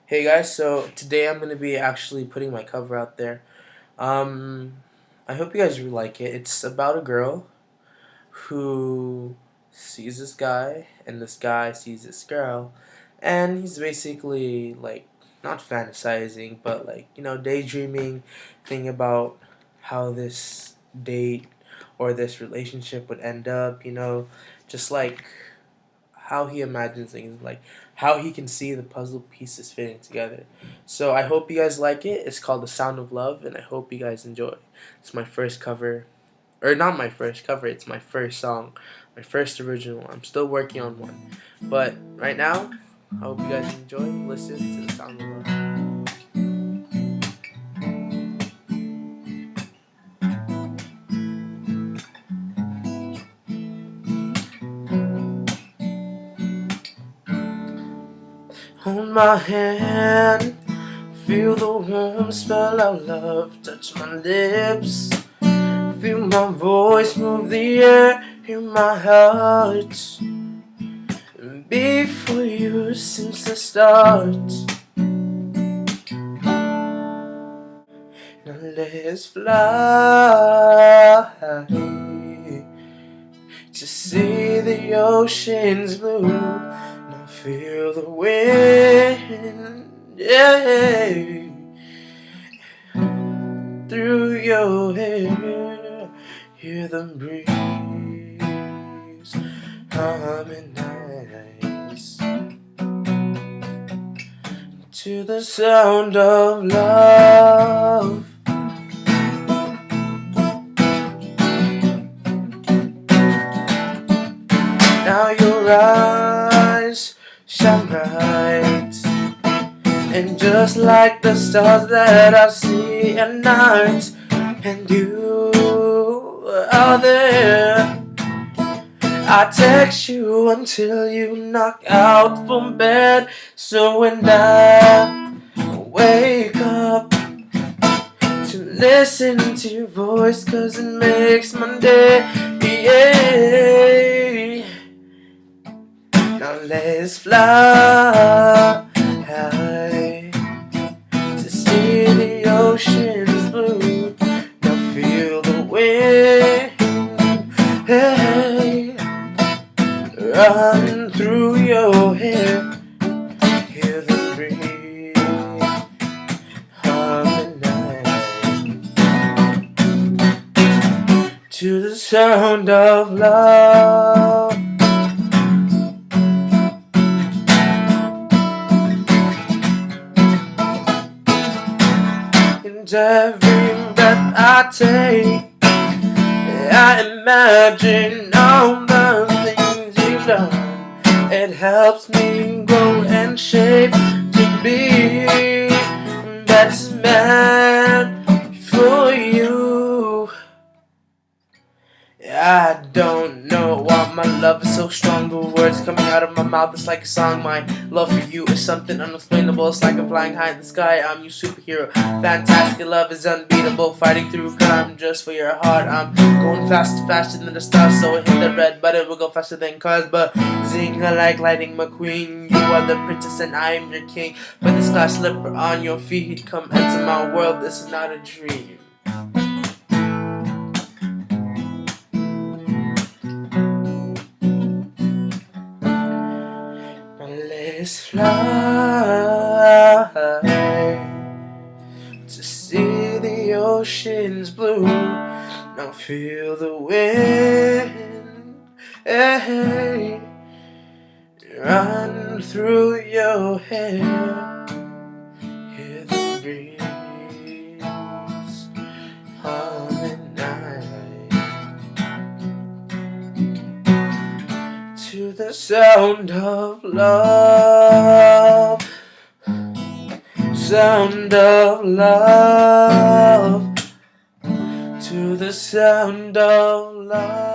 Hey guys, so today I'm gonna be actually putting my cover out there. Um, I hope you guys really like it. It's about a girl who sees this guy, and this guy sees this girl, and he's basically like not fantasizing, but like daydreaming, thinking about how this date or this relationship would end up. Just like how he imagines things, like how he can see the puzzle pieces fitting together. So I hope you guys like it. It's called The Sound of Love, and I hope you guys enjoy. It's my first cover, or not my first cover, it's my first song, my first original. I'm still working on one. But right now, I hope you guys enjoy. Listen to The Sound of Love. Hold my hand, feel the warm spell of love touch my lips. Feel my voice move the air, hear my heart beat for you since the start. Now let's fly to see the ocean's blue. Now feel the wind, yeah, through your hair. Hear them breeze, harmonize to the sound of love. Now your eyes shine bright, and just like the stars that I see at night, and you are there. I text you until you knock out from bed. So when I wake up to listen to your voice, 'cause it makes my day, yeah. Now let's fly high to see the ocean's blue. Now feel the wind, hey, run through your hair. Hear the breeze, harmonize to the sound of love. And every breath I take, I imagine all the things you've done. It helps me grow and shape to be best man for you. I don't know why my love is so strong. The words coming out of my mouth is like a song. My love for you is something unexplainable. It's like I'm flying high in the sky. I'm your superhero. Fantastic love is unbeatable. Fighting through crime just for your heart. I'm going faster, faster than the stars. So I hit the red button. We'll go faster than cars. But zing like lightning McQueen. You are the princess and I am your king. Put this glass slipper on your feet. Come enter my world. This is not a dream. Let's fly to see the ocean's blue. Now feel the wind, hey, run through your hair. Hear the breeze, harmonize to the sound of love, sound of love, to the sound of love.